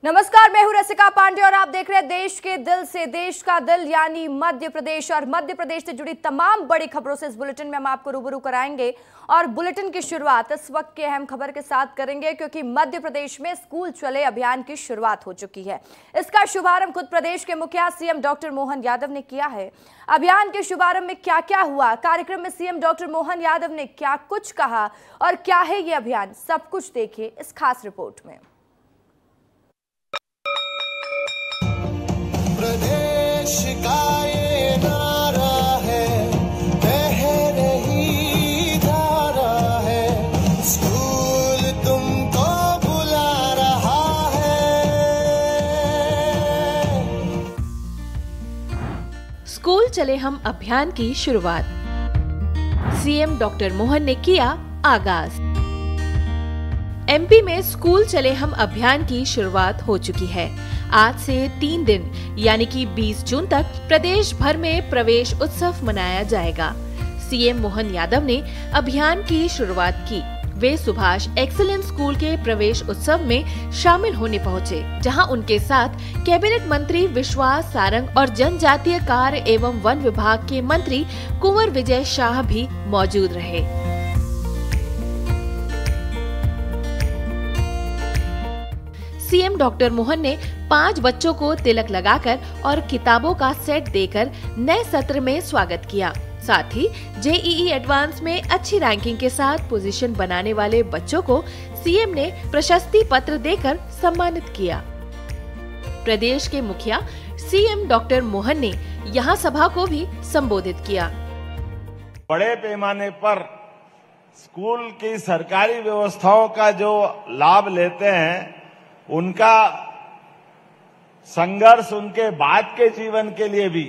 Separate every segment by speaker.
Speaker 1: नमस्कार, मैं हूं रसिका पांडे और आप देख रहे हैं देश के दिल से देश का दिल यानी मध्य प्रदेश। और मध्य प्रदेश से जुड़ी तमाम बड़ी खबरों से इस बुलेटिन में हम आपको रूबरू कराएंगे। और बुलेटिन की शुरुआत इस वक्त के अहम खबर के साथ करेंगे, क्योंकि मध्य प्रदेश में स्कूल चले अभियान की शुरुआत हो चुकी है। इसका शुभारंभ खुद प्रदेश के मुखिया सीएम डॉक्टर मोहन यादव ने किया है। अभियान के शुभारंभ में क्या क्या हुआ, कार्यक्रम में सीएम डॉक्टर मोहन यादव ने क्या कुछ कहा और क्या है ये अभियान, सब कुछ देखिए इस खास रिपोर्ट में।
Speaker 2: प्रदेश का ये नारा है, बह रही धारा है, स्कूल तुमको बुला रहा है।
Speaker 3: स्कूल चले हम अभियान की शुरुआत सीएम डॉक्टर मोहन ने किया आगाज। एमपी में स्कूल चले हम अभियान की शुरुआत हो चुकी है। आज से 3 दिन यानी कि 20 जून तक प्रदेश भर में प्रवेश उत्सव मनाया जाएगा। सीएम मोहन यादव ने अभियान की शुरुआत की। वे सुभाष एक्सीलेंस स्कूल के प्रवेश उत्सव में शामिल होने पहुंचे, जहां उनके साथ कैबिनेट मंत्री विश्वास सारंग और जनजातीय कार्य एवं वन विभाग के मंत्री कुंवर विजय शाह भी मौजूद रहे। सीएम डॉक्टर मोहन ने 5 बच्चों को तिलक लगाकर और किताबों का सेट देकर नए सत्र में स्वागत किया। साथ ही जेईई एडवांस में अच्छी रैंकिंग के साथ पोजीशन बनाने वाले बच्चों को सीएम ने प्रशस्ति पत्र देकर सम्मानित किया। प्रदेश के मुखिया सीएम डॉक्टर मोहन ने यहां सभा को भी संबोधित किया।
Speaker 4: बड़े पैमाने पर स्कूल की सरकारी व्यवस्थाओं का जो लाभ लेते हैं, उनका संघर्ष उनके बाद के जीवन के लिए भी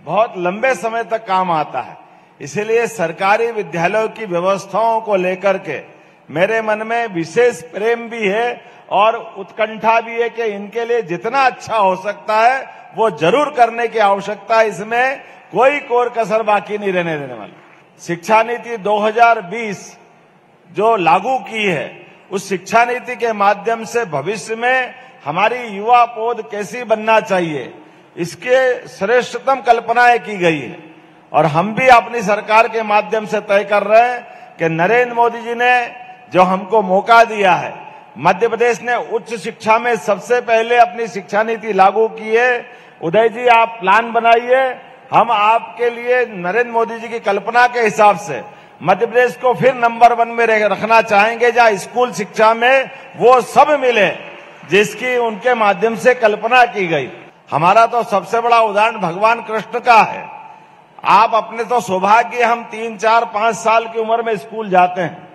Speaker 4: बहुत लंबे समय तक काम आता है। इसलिए सरकारी विद्यालयों की व्यवस्थाओं को लेकर के मेरे मन में विशेष प्रेम भी है और उत्कंठा भी है कि इनके लिए जितना अच्छा हो सकता है वो जरूर करने की आवश्यकता है। इसमें कोई कोर कसर बाकी नहीं रहने देने वाली। शिक्षा नीति 2020 जो लागू की है, उस शिक्षा नीति के माध्यम से भविष्य में हमारी युवा पौध कैसी बनना चाहिए, इसके श्रेष्ठतम कल्पनाएं की गई है। और हम भी अपनी सरकार के माध्यम से तय कर रहे हैं कि नरेंद्र मोदी जी ने जो हमको मौका दिया है, मध्य प्रदेश ने उच्च शिक्षा में सबसे पहले अपनी शिक्षा नीति लागू की है। उदय जी, आप प्लान बनाइए, हम आपके लिए नरेंद्र मोदी जी की कल्पना के हिसाब से मध्य प्रदेश को फिर नंबर 1 में रखना चाहेंगे, जहां स्कूल शिक्षा में वो सब मिले जिसकी उनके माध्यम से कल्पना की गई। हमारा तो सबसे बड़ा उदाहरण भगवान कृष्ण का है। आप अपने तो सौभाग्य, हम 3, 4, 5 साल की उम्र में स्कूल जाते हैं।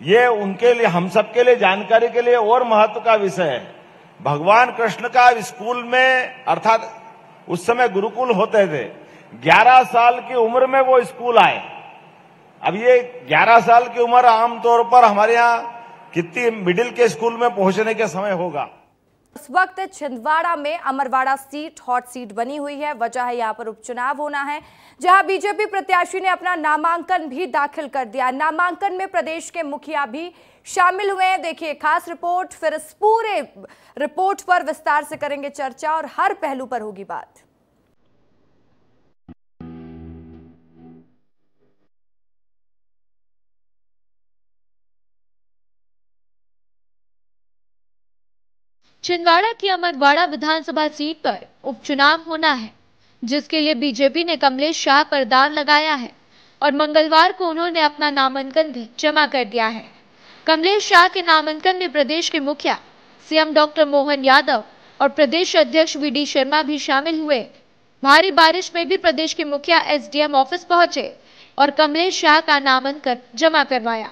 Speaker 4: ये उनके लिए, हम सबके लिए जानकारी के लिए और महत्व का विषय है। भगवान कृष्ण का स्कूल में, अर्थात उस समय गुरुकुल होते थे, 11 साल की उम्र में वो स्कूल आए। अब ये 11 साल की उम्र आमतौर पर हमारे यहाँ कितनी मिडिल के स्कूल में पहुंचने के समय होगा।
Speaker 1: इस वक्त छिंदवाड़ा में अमरवाड़ा सीट हॉट सीट बनी हुई है। वजह है यहाँ पर उपचुनाव होना है, जहां बीजेपी प्रत्याशी ने अपना नामांकन भी दाखिल कर दिया। नामांकन में प्रदेश के मुखिया भी शामिल हुए हैं। देखिए खास रिपोर्ट, फिर इस पूरे रिपोर्ट पर विस्तार से करेंगे चर्चा और हर पहलू पर होगी बात।
Speaker 5: छिंदवाड़ा की अमरवाड़ा विधानसभा सीट पर उपचुनाव होना है, जिसके लिए बीजेपी ने कमलेश शाह पर दांव लगाया है और मंगलवार को उन्होंने अपना नामांकन भी जमा कर दिया है। कमलेश शाह के नामांकन में प्रदेश के मुखिया सीएम डॉक्टर मोहन यादव और प्रदेश अध्यक्ष वीडी शर्मा भी शामिल हुए। भारी बारिश में भी प्रदेश के मुखिया एसडीएम ऑफिस पहुंचे और कमलेश शाह का नामांकन जमा करवाया।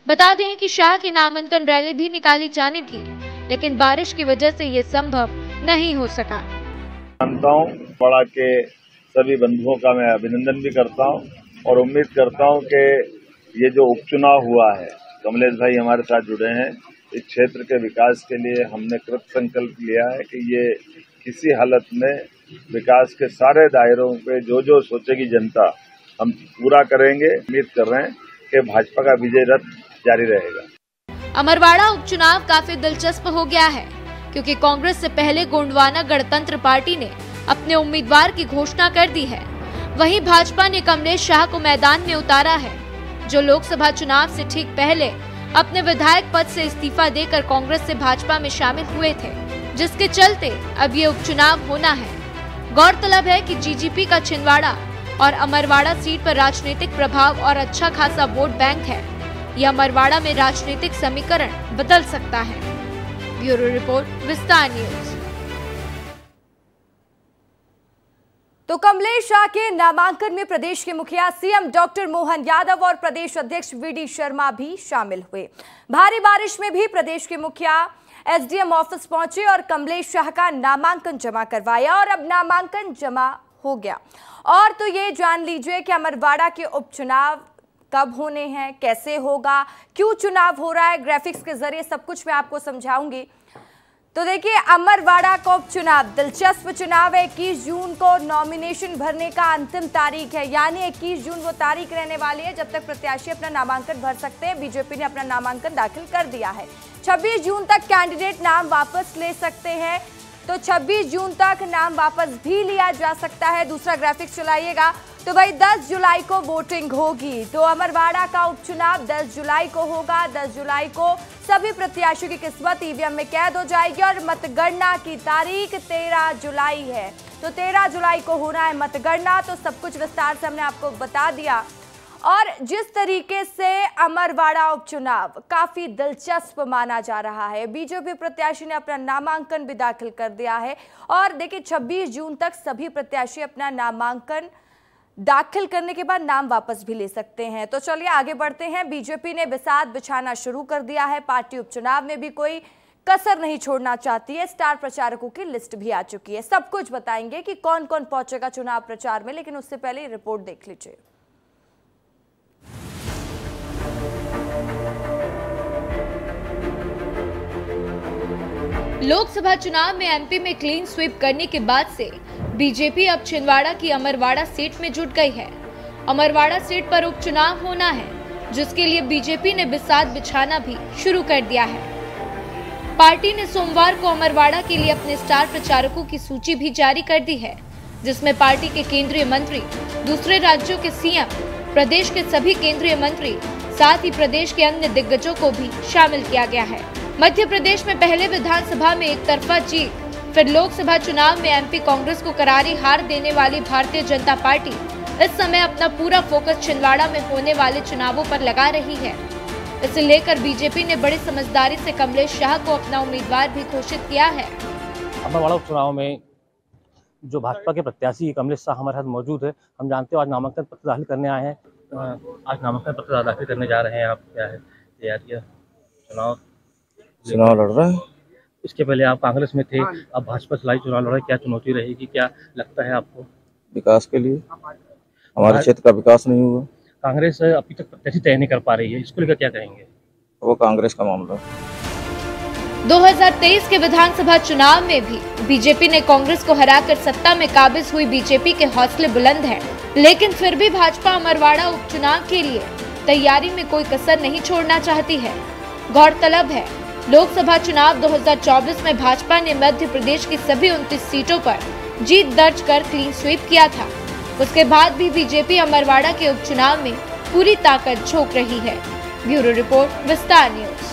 Speaker 5: बता दें कि शाह की नामांकन रैली भी निकाली जानी थी, लेकिन बारिश की वजह से ये संभव नहीं हो सका।
Speaker 4: मानता हूँ, बड़ा के सभी बंधुओं का मैं अभिनंदन भी करता हूँ और उम्मीद करता हूँ कि ये जो उपचुनाव हुआ है, कमलेश भाई हमारे साथ जुड़े हैं। इस क्षेत्र के विकास के लिए हमने कृत संकल्प लिया है कि ये किसी हालत में विकास के सारे दायरों पे जो सोचेगी जनता, हम पूरा करेंगे। उम्मीद कर रहे हैं कि भाजपा का विजय रथ जारी रहेगा।
Speaker 5: अमरवाड़ा उपचुनाव काफी दिलचस्प हो गया है। क्योंकि कांग्रेस से पहले गोंडवाना गणतंत्र पार्टी ने अपने उम्मीदवार की घोषणा कर दी है। वहीं भाजपा ने कमलेश शाह को मैदान में उतारा है, जो लोकसभा चुनाव से ठीक पहले अपने विधायक पद से इस्तीफा देकर कांग्रेस से भाजपा में शामिल हुए थे, जिसके चलते अब ये उपचुनाव होना है। गौरतलब है कि जीजीपी का छिंदवाड़ा और अमरवाड़ा सीट पर राजनीतिक प्रभाव और अच्छा खासा वोट बैंक है। यह अमरवाड़ा में राजनीतिक समीकरण बदल सकता है। ब्यूरो रिपोर्ट, विस्तार न्यूज।
Speaker 1: तो कमलेश शाह के नामांकन में प्रदेश के मुखिया सीएम डॉक्टर मोहन यादव और प्रदेश अध्यक्ष वीडी शर्मा भी शामिल हुए। भारी बारिश में भी प्रदेश के मुखिया एसडीएम ऑफिस पहुंचे और कमलेश शाह का नामांकन जमा करवाया और अब नामांकन जमा हो गया। और तो ये जान लीजिए कि अमरवाड़ा के उपचुनाव कब होने हैं, कैसे होगा, क्यों चुनाव हो रहा है, ग्राफिक्स के जरिए सब कुछ मैं आपको समझाऊंगी। तो देखिए, अमरवाड़ा का उपचुनाव दिलचस्प चुनाव है। 21 जून को नॉमिनेशन भरने का अंतिम तारीख है, यानी 21 जून वो तारीख रहने वाली है जब तक प्रत्याशी अपना नामांकन भर सकते हैं। बीजेपी ने अपना नामांकन दाखिल कर दिया है। 26 जून तक कैंडिडेट नाम वापस ले सकते हैं, तो 26 जून तक नाम वापस भी लिया जा सकता है। दूसरा ग्राफिक्स चलाइएगा तो भाई 10 जुलाई को वोटिंग होगी। तो अमरवाड़ा का उपचुनाव 10 जुलाई को होगा। 10 जुलाई को सभी प्रत्याशियों की किस्मत ईवीएम में कैद हो जाएगी और मतगणना की तारीख 13 जुलाई है। तो 13 जुलाई को होना है मतगणना। तो सब कुछ विस्तार से हमने आपको बता दिया। और जिस तरीके से अमरवाड़ा उपचुनाव काफी दिलचस्प माना जा रहा है, बीजेपी प्रत्याशी ने अपना नामांकन भी दाखिल कर दिया है। और देखिए, 26 जून तक सभी प्रत्याशी अपना नामांकन दाखिल करने के बाद नाम वापस भी ले सकते हैं। तो चलिए आगे बढ़ते हैं। बीजेपी ने बिसात बिछाना शुरू कर दिया है। पार्टी उपचुनाव में भी कोई कसर नहीं छोड़ना चाहती है। स्टार प्रचारकों की लिस्ट भी आ चुकी है। सब कुछ बताएंगे कि कौन कौन पहुंचेगा चुनाव प्रचार में, लेकिन उससे पहले रिपोर्ट देख लीजिए।
Speaker 5: लोकसभा चुनाव में एमपी में क्लीन स्वीप करने के बाद से बीजेपी अब छिंदवाड़ा की अमरवाड़ा सीट में जुट गई है। अमरवाड़ा सीट पर उपचुनाव होना है, जिसके लिए बीजेपी ने बिसात बिछाना भी शुरू कर दिया है। पार्टी ने सोमवार को अमरवाड़ा के लिए अपने स्टार प्रचारकों की सूची भी जारी कर दी है, जिसमें पार्टी के केंद्रीय मंत्री, दूसरे राज्यों के सीएम, प्रदेश के सभी केंद्रीय मंत्री, साथ ही प्रदेश के अन्य दिग्गजों को भी शामिल किया गया है। मध्य प्रदेश में पहले विधानसभा में एक तरफा जीत, फिर लोकसभा चुनाव में एमपी कांग्रेस को करारी हार देने वाली भारतीय जनता पार्टी इस समय अपना पूरा फोकस छिंदवाड़ा में होने वाले चुनावों पर लगा रही है। इसे लेकर बीजेपी ने बड़ी समझदारी से कमलेश शाह को अपना उम्मीदवार भी घोषित किया है।
Speaker 6: अमरवाड़ा उपचुनाव में जो भाजपा के प्रत्याशी कमलेश शाह हमारे साथ मौजूद है। हम जानते हो आज नामांकन पत्र दाखिल करने आए हैं। आज नामांकन पत्र दाखिल करने जा रहे हैं आप, क्या है तैयारियां?
Speaker 7: चुनाव लड़ रहा है।
Speaker 6: इसके पहले आप कांग्रेस में थे, अब भाजपा चुनाव लड़ रहे हैं। क्या चुनौती रहेगी, क्या लगता है आपको?
Speaker 7: विकास के लिए हमारे क्षेत्र का विकास नहीं हुआ।
Speaker 6: कांग्रेस अभी तक प्रत्याशी तय नहीं कर पा रही है, इसको लेकर क्या कहेंगे?
Speaker 7: वो कांग्रेस का मामला।
Speaker 5: 2023 के विधानसभा चुनाव में भी बीजेपी ने कांग्रेस को हराकर सत्ता में काबिज हुई बीजेपी के हौसले बुलंद हैं, लेकिन फिर भी भाजपा अमरवाड़ा उपचुनाव के लिए तैयारी में कोई कसर नहीं छोड़ना चाहती है। गौरतलब है, लोकसभा चुनाव 2024 में भाजपा ने मध्य प्रदेश की सभी 29 सीटों पर जीत दर्ज कर क्लीन स्वीप किया था। उसके बाद भी बीजेपी अमरवाड़ा के उपचुनाव में पूरी ताकत झोंक रही है। ब्यूरो रिपोर्ट, विस्तार न्यूज।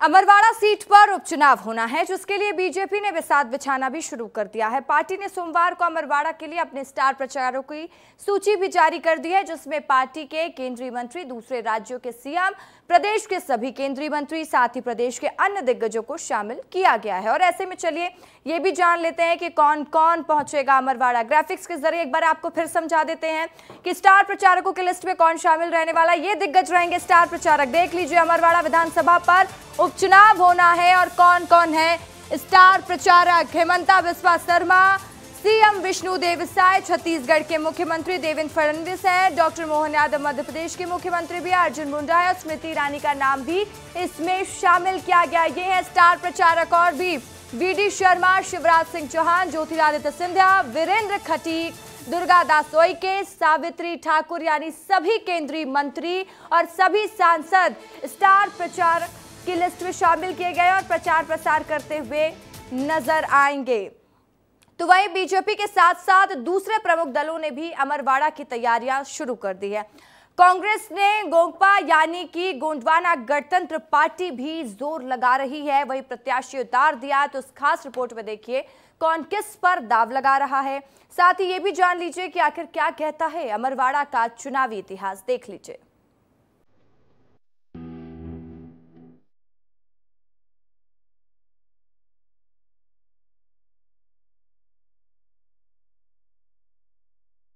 Speaker 1: अमरवाड़ा सीट पर उपचुनाव होना है, जिसके लिए बीजेपी ने बिसात बिछाना भी शुरू कर दिया है। पार्टी ने सोमवार को अमरवाड़ा के लिए अपने स्टार प्रचारकों की सूची भी जारी कर दी है, जिसमें पार्टी के केंद्रीय मंत्री, दूसरे राज्यों के सीएम, प्रदेश के सभी केंद्रीय मंत्री, साथ ही प्रदेश के अन्य दिग्गजों को शामिल किया गया है। और ऐसे में चलिए ये भी जान लेते हैं कि कौन कौन पहुंचेगा अमरवाड़ा। ग्राफिक्स के जरिए एक बार आपको फिर समझा देते हैं कि स्टार प्रचारकों की लिस्ट में कौन शामिल रहने वाला है। ये दिग्गज रहेंगे स्टार प्रचारक। देख लीजिए, अमरवाड़ा विधानसभा पर उपचुनाव होना है और कौन कौन है स्टार प्रचारक। हेमंता बिस्वा शर्मा, सीएम विष्णुदेव साय, छत्तीसगढ़ के मुख्यमंत्री देवेंद्र फडणवीस है, डॉक्टर मोहन यादव मध्य प्रदेश के मुख्यमंत्री भी, अर्जुन मुंडा है और स्मृति ईरानी का नाम भी इसमें शामिल किया गया। ये है स्टार प्रचारक। और भी वीडी शर्मा, शिवराज सिंह चौहान, ज्योतिरादित्य सिंधिया, वीरेंद्र खटीक, दुर्गा दास उइके, सावित्री ठाकुर, यानी सभी केंद्रीय मंत्री और सभी सांसद स्टार प्रचारक की लिस्ट में शामिल किए गए और प्रचार प्रसार करते हुए नजर आएंगे। तो वहीं बीजेपी के साथ साथ दूसरे प्रमुख दलों ने भी अमरवाड़ा की तैयारियां शुरू कर दी है। कांग्रेस ने गोंगपा यानी कि गोंडवाना गणतंत्र पार्टी भी जोर लगा रही है, वही प्रत्याशी उतार दिया। तो इस खास रिपोर्ट में देखिए कौन किस पर दाव लगा रहा है, साथ ही ये भी जान लीजिए कि आखिर क्या कहता है अमरवाड़ा का चुनावी इतिहास। देख लीजिए।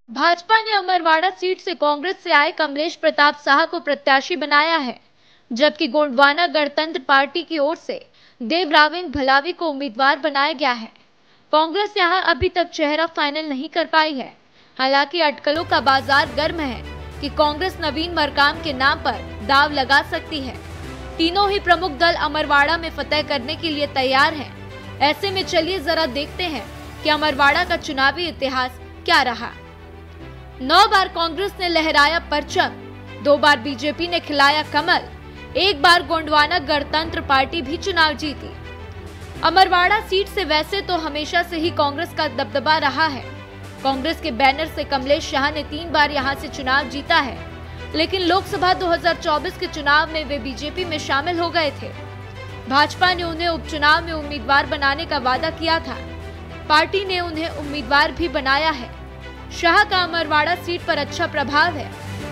Speaker 5: भाजपा ने अमरवाड़ा सीट से कांग्रेस से आए कमलेश प्रताप शाह को प्रत्याशी बनाया है, जबकि गोंडवाना गणतंत्र पार्टी की ओर से देवरावेन भलावी को उम्मीदवार बनाया गया है। कांग्रेस यहां अभी तक चेहरा फाइनल नहीं कर पाई है। हालांकि अटकलों का बाजार गर्म है कि कांग्रेस नवीन मरकाम के नाम पर दाव लगा सकती है। तीनों ही प्रमुख दल अमरवाड़ा में फतह करने के लिए तैयार हैं। ऐसे में चलिए जरा देखते हैं कि अमरवाड़ा का चुनावी इतिहास क्या रहा। 9 बार कांग्रेस ने लहराया परचम, 2 बार बीजेपी ने खिलाया कमल, 1 बार गोंडवाना गणतंत्र पार्टी भी चुनाव जीती। अमरवाड़ा सीट से वैसे तो हमेशा से ही कांग्रेस का दबदबा रहा है। कांग्रेस के बैनर से कमलेश शाह ने 3 बार यहां से चुनाव जीता है, लेकिन लोकसभा 2024 के चुनाव में वे बीजेपी में शामिल हो गए थे। भाजपा ने उन्हें उपचुनाव में उम्मीदवार बनाने का वादा किया था। पार्टी ने उन्हें उम्मीदवार भी बनाया है। शाह का अमरवाड़ा सीट पर अच्छा प्रभाव है।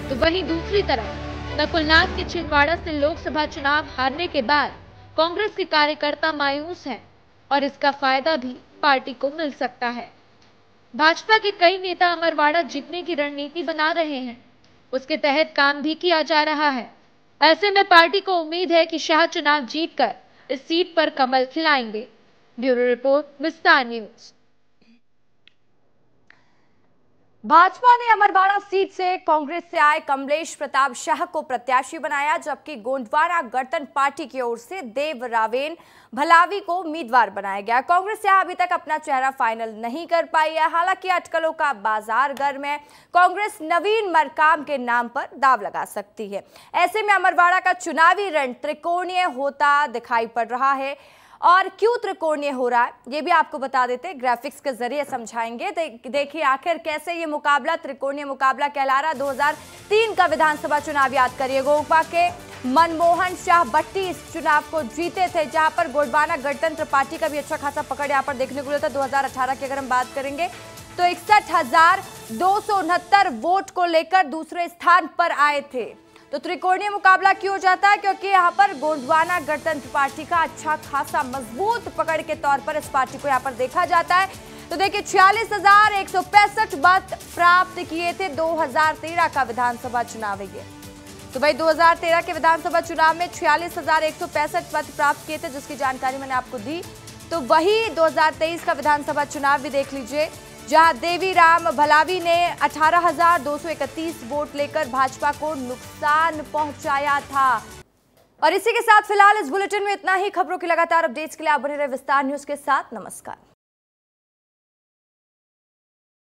Speaker 5: तो वहीं दूसरी तरफ नकुलनाथ के छिंदवाड़ा से लोकसभा चुनाव हारने के बाद कांग्रेस के कार्यकर्ता मायूस हैं और इसका फायदा भी पार्टी को मिल सकता है। भाजपा के कई नेता अमरवाड़ा जीतने की रणनीति बना रहे हैं, उसके तहत काम भी किया जा रहा है। ऐसे में पार्टी को उम्मीद है कि शाह चुनाव जीतकर इस सीट पर कमल खिलाएंगे। ब्यूरो रिपोर्ट, विस्तार न्यूज।
Speaker 1: भाजपा ने अमरवाड़ा सीट से कांग्रेस से आए कमलेश प्रताप शाह को प्रत्याशी बनाया, जबकि गोंडवाना गणतंत्र पार्टी की ओर से देवरावेन भलावी को उम्मीदवार बनाया गया। कांग्रेस यहां अभी तक अपना चेहरा फाइनल नहीं कर पाई है। हालांकि अटकलों का बाजार गर्म है। कांग्रेस नवीन मरकाम के नाम पर दाव लगा सकती है। ऐसे में अमरवाड़ा का चुनावी रण त्रिकोणीय होता दिखाई पड़ रहा है। और क्यों त्रिकोणीय हो रहा है ये भी आपको बता देते हैं, ग्राफिक्स के जरिए समझाएंगे। देखिए आखिर कैसे ये मुकाबला त्रिकोणीय मुकाबला कहला रहा। 2003 का विधानसभा चुनाव याद करिए। गोंगपा के मनमोहन शाह भट्टी इस चुनाव को जीते थे, जहां पर गोंडवाना गणतंत्र पार्टी का भी अच्छा खासा पकड़ यहाँ पर देखने को मिला था। 2018 की अगर हम बात करेंगे तो 61,269 वोट को लेकर दूसरे स्थान पर आए थे। तो त्रिकोणीय मुकाबला क्यों हो जाता है? क्योंकि यहाँ पर गोंडवाना गणतंत्र पार्टी का अच्छा खासा मजबूत पकड़ के तौर पर इस पार्टी को यहाँ पर देखा जाता है। तो देखिए 46,165 मत प्राप्त किए थे 2013 का विधानसभा चुनाव है ये। तो भाई 2013 के विधानसभा चुनाव में 46,165 मत प्राप्त किए थे, जिसकी जानकारी मैंने आपको दी। तो वही 2023 का विधानसभा चुनाव भी देख लीजिए, जहां देवीराम भलावी ने 18,231 वोट लेकर भाजपा को नुकसान पहुंचाया था। और इसी के साथ फिलहाल इस बुलेटिन में इतना ही। खबरों की लगातार अपडेट्स के लिए आप बने रहे विस्तार न्यूज के साथ। नमस्कार।